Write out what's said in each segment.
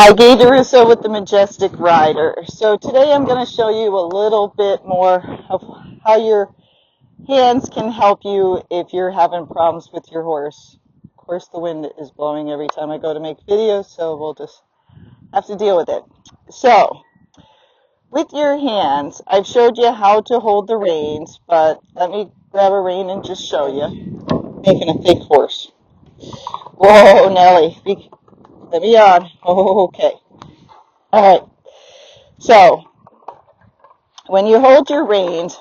Hi, Gaye DeRusso with the Majestic Rider. So today I'm going to show you a little bit more of how your hands can help you if you're having problems with your horse. Of course, the wind is blowing every time I go to make videos, so we'll just have to deal with it. So, with your hands, I've showed you how to hold the reins, but let me grab a rein and just show you. Making a fake horse. Whoa, Nelly, let me on. Oh, okay. All right. So, when you hold your reins,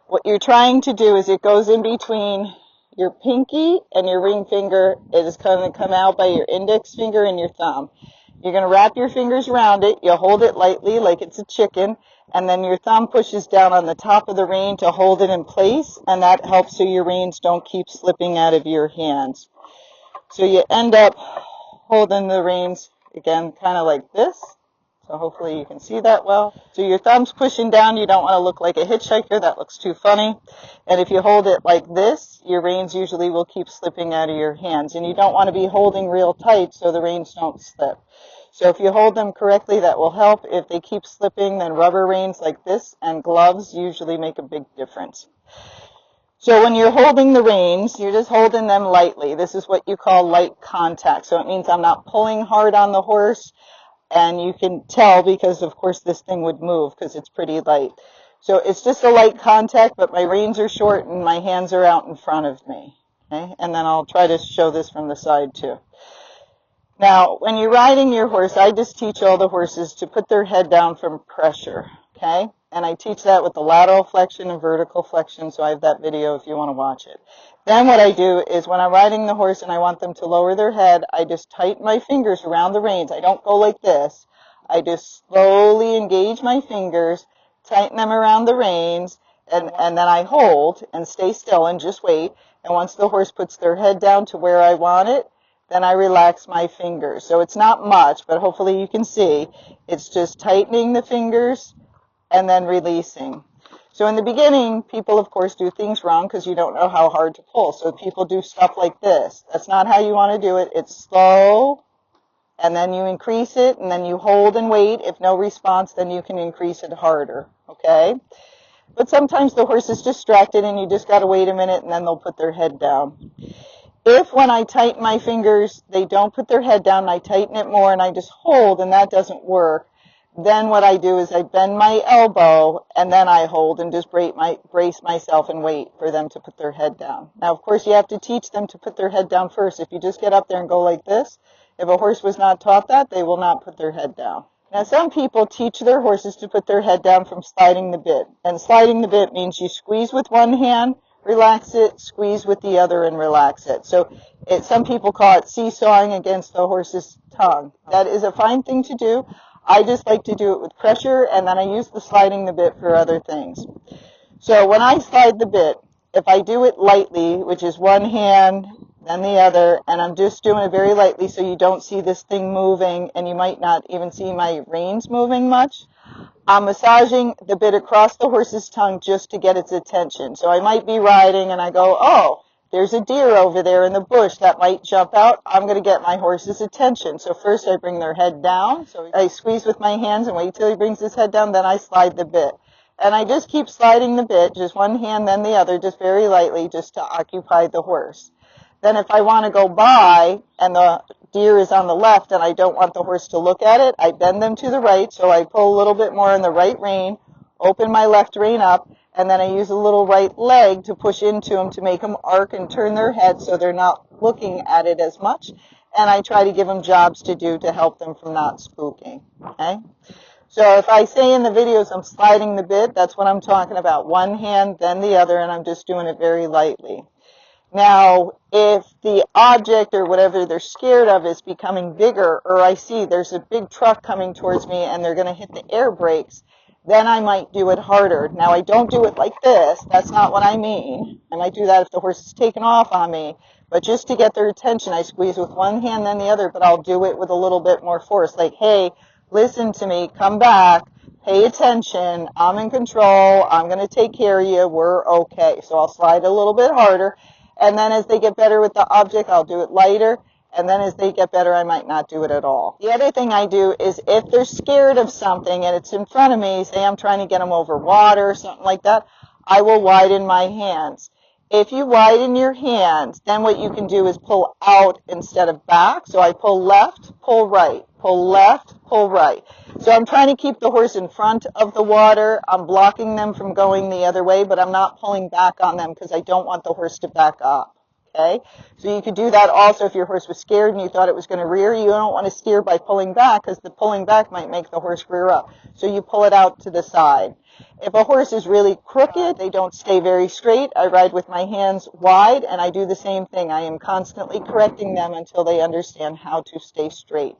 what you're trying to do is it goes in between your pinky and your ring finger. It is going to come out by your index finger and your thumb. You're going to wrap your fingers around it. You hold it lightly like it's a chicken, and then your thumb pushes down on the top of the rein to hold it in place, and that helps so your reins don't keep slipping out of your hands. So you end up holding the reins, again, kind of like this. So hopefully you can see that well. So your thumb's pushing down. You don't want to look like a hitchhiker. That looks too funny. And if you hold it like this, your reins usually will keep slipping out of your hands. And you don't want to be holding real tight so the reins don't slip. So if you hold them correctly, that will help. If they keep slipping, then rubber reins like this and gloves usually make a big difference. So when you're holding the reins, you're just holding them lightly. This is what you call light contact. So it means I'm not pulling hard on the horse. And you can tell because, of course, this thing would move because it's pretty light. So it's just a light contact, but my reins are short and my hands are out in front of me. Okay? And then I'll try to show this from the side, too. Now, when you're riding your horse, I just teach all the horses to put their head down from pressure. Okay? And I teach that with the lateral flexion and vertical flexion, so I have that video if you want to watch it. Then what I do is when I'm riding the horse and I want them to lower their head, I just tighten my fingers around the reins. I don't go like this. I just slowly engage my fingers, tighten them around the reins, and then I hold and stay still and just wait. And once the horse puts their head down to where I want it, then I relax my fingers. So it's not much, but hopefully you can see. It's just tightening the fingers and then releasing. So in the beginning, people, of course, do things wrong because you don't know how hard to pull. So people do stuff like this. That's not how you want to do it. It's slow, and then you increase it, and then you hold and wait. If no response, then you can increase it harder, okay? But sometimes the horse is distracted, and you just got to wait a minute, and then they'll put their head down. If when I tighten my fingers, they don't put their head down, and I tighten it more, and I just hold, and that doesn't work, then what I do is I bend my elbow, and then I hold and just brace myself and wait for them to put their head down. Now, of course, you have to teach them to put their head down first. If you just get up there and go like this, if a horse was not taught that, they will not put their head down. Now, some people teach their horses to put their head down from sliding the bit. And sliding the bit means you squeeze with one hand, relax it, squeeze with the other, and relax it. So some people call it seesawing against the horse's tongue. That is a fine thing to do. I just like to do it with pressure, and then I use the sliding the bit for other things. So when I slide the bit, if I do it lightly, which is one hand, then the other, and I'm just doing it very lightly so you don't see this thing moving, and you might not even see my reins moving much, I'm massaging the bit across the horse's tongue just to get its attention. So I might be riding, and I go, oh, there's a deer over there in the bush that might jump out. I'm going to get my horse's attention. So first I bring their head down. So I squeeze with my hands and wait till he brings his head down. Then I slide the bit. And I just keep sliding the bit, just one hand, then the other, just very lightly, just to occupy the horse. Then if I want to go by and the deer is on the left and I don't want the horse to look at it, I bend them to the right. So I pull a little bit more in the right rein, open my left rein up, and then I use a little right leg to push into them to make them arc and turn their head so they're not looking at it as much. And I try to give them jobs to do to help them from not spooking. Okay? So if I say in the videos I'm sliding the bit, that's what I'm talking about. One hand, then the other, and I'm just doing it very lightly. Now, if the object or whatever they're scared of is becoming bigger, or I see there's a big truck coming towards me and they're going to hit the air brakes, then I might do it harder. Now, I don't do it like this. That's not what I mean. I might do that if the horse is taking off on me. But just to get their attention, I squeeze with one hand, then the other, but I'll do it with a little bit more force. Like, hey, listen to me, come back, pay attention, I'm in control, I'm going to take care of you, we're okay. So I'll slide a little bit harder. And then as they get better with the object, I'll do it lighter. And then as they get better, I might not do it at all. The other thing I do is if they're scared of something and it's in front of me, say I'm trying to get them over water or something like that, I will widen my hands. If you widen your hands, then what you can do is pull out instead of back. So I pull left, pull right, pull left, pull right. So I'm trying to keep the horse in front of the water. I'm blocking them from going the other way, but I'm not pulling back on them because I don't want the horse to back up. Okay? So you could do that also if your horse was scared and you thought it was going to rear. You don't want to steer by pulling back because the pulling back might make the horse rear up. So you pull it out to the side. If a horse is really crooked, they don't stay very straight, I ride with my hands wide, and I do the same thing. I am constantly correcting them until they understand how to stay straight.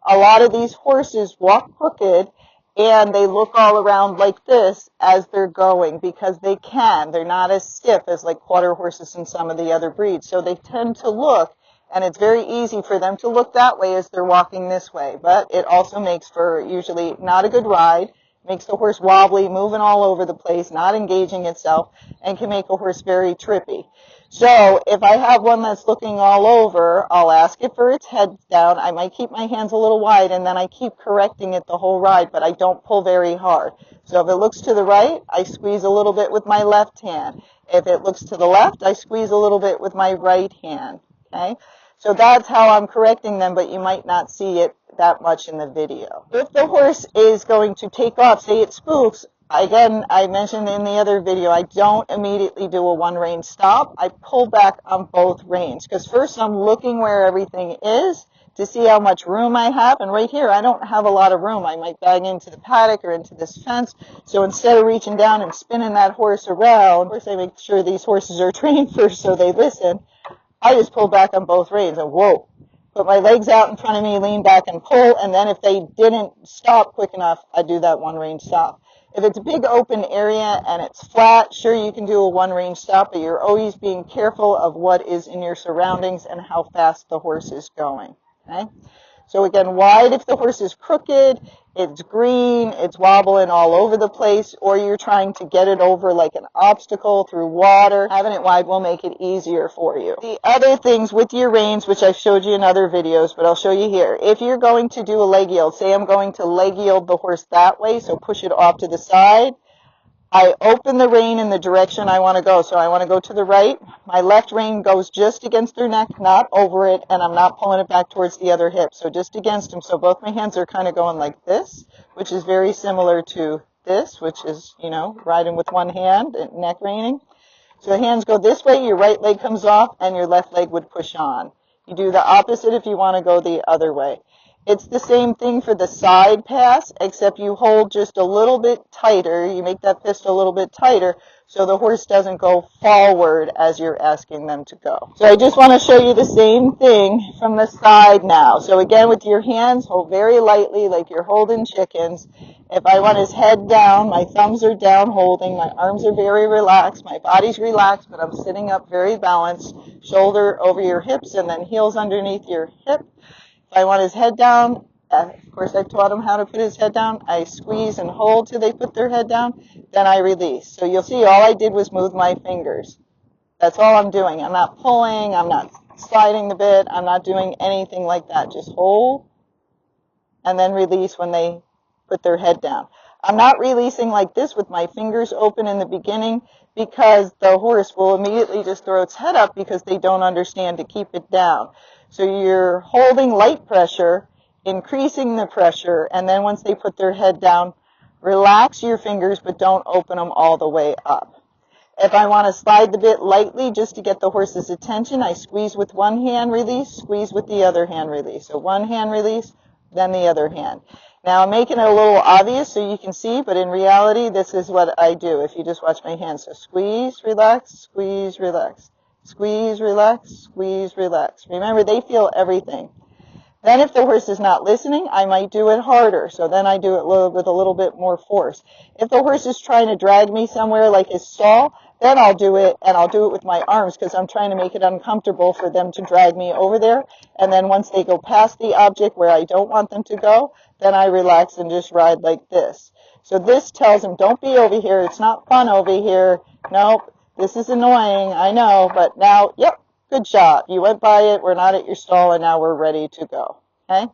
A lot of these horses walk crooked, and they look all around like this as they're going because they can. They're not as stiff as like quarter horses and some of the other breeds. So they tend to look, and it's very easy for them to look that way as they're walking this way. But it also makes for usually not a good ride. Makes the horse wobbly, moving all over the place, not engaging itself, and can make a horse very trippy. So if I have one that's looking all over, I'll ask it for its head down. I might keep my hands a little wide, and then I keep correcting it the whole ride, but I don't pull very hard. So if it looks to the right, I squeeze a little bit with my left hand. If it looks to the left, I squeeze a little bit with my right hand. Okay? So that's how I'm correcting them, but you might not see it that much in the video. If the horse is going to take off, say it spooks, again, I mentioned in the other video, I don't immediately do a one rein stop. I pull back on both reins because first I'm looking where everything is to see how much room I have. And right here, I don't have a lot of room. I might bag into the paddock or into this fence. So instead of reaching down and spinning that horse around, of course I make sure these horses are trained first so they listen. I just pull back on both reins and whoa. Put my legs out in front of me, lean back and pull, and then if they didn't stop quick enough, I do that one rein stop. If it's a big open area and it's flat, sure you can do a one rein stop, but you're always being careful of what is in your surroundings and how fast the horse is going. Okay? So again, wide if the horse is crooked, it's green, it's wobbling all over the place, or you're trying to get it over like an obstacle through water. Having it wide will make it easier for you. The other things with your reins, which I've showed you in other videos, but I'll show you here. If you're going to do a leg yield, say I'm going to leg yield the horse that way, so push it off to the side. I open the rein in the direction I want to go. So I want to go to the right. My left rein goes just against their neck, not over it, and I'm not pulling it back towards the other hip. So just against them. So both my hands are kind of going like this, which is very similar to this, which is, you know, riding with one hand and neck reining. So the hands go this way, your right leg comes off, and your left leg would push on. You do the opposite if you want to go the other way. It's the same thing for the side pass, except you hold just a little bit tighter. You make that fist a little bit tighter so the horse doesn't go forward as you're asking them to go. So I just want to show you the same thing from the side now. So again, with your hands, hold very lightly like you're holding chickens. If I want his head down, my thumbs are down holding, my arms are very relaxed, my body's relaxed, but I'm sitting up very balanced, shoulder over your hips and then heels underneath your hip. If I want his head down, of course I taught him how to put his head down. I squeeze and hold till they put their head down, then I release. So you'll see all I did was move my fingers. That's all I'm doing. I'm not pulling, I'm not sliding the bit, I'm not doing anything like that. Just hold and then release when they put their head down. I'm not releasing like this with my fingers open in the beginning because the horse will immediately just throw its head up because they don't understand to keep it down. So you're holding light pressure, increasing the pressure, and then once they put their head down, relax your fingers, but don't open them all the way up. If I want to slide the bit lightly just to get the horse's attention, I squeeze with one hand, release, squeeze with the other hand, release. So one hand release, then the other hand. Now I'm making it a little obvious so you can see, but in reality, this is what I do if you just watch my hands. So squeeze, relax, squeeze, relax. Squeeze, relax, squeeze, relax. Remember, they feel everything. Then if the horse is not listening, I might do it harder. So then I do it with a little bit more force. If the horse is trying to drag me somewhere like his stall, then I'll do it, and I'll do it with my arms because I'm trying to make it uncomfortable for them to drag me over there. And then once they go past the object where I don't want them to go, then I relax and just ride like this. So this tells them, don't be over here. It's not fun over here. Nope. This is annoying, I know, but now, yep, Good job. You went by it. We're not at your stall, and now we're ready to go. Okay?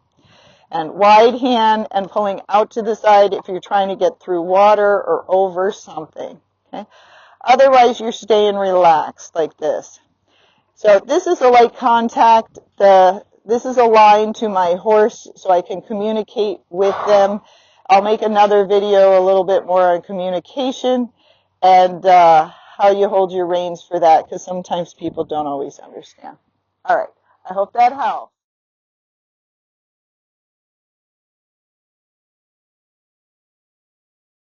And wide hand and pulling out to the side if you're trying to get through water or over something. Okay? Otherwise, you're staying relaxed like this. So this is a light contact. This is a line to my horse so I can communicate with them. I'll make another video a little bit more on communication and how you hold your reins for that, because sometimes people don't always understand. All right. I hope that helps.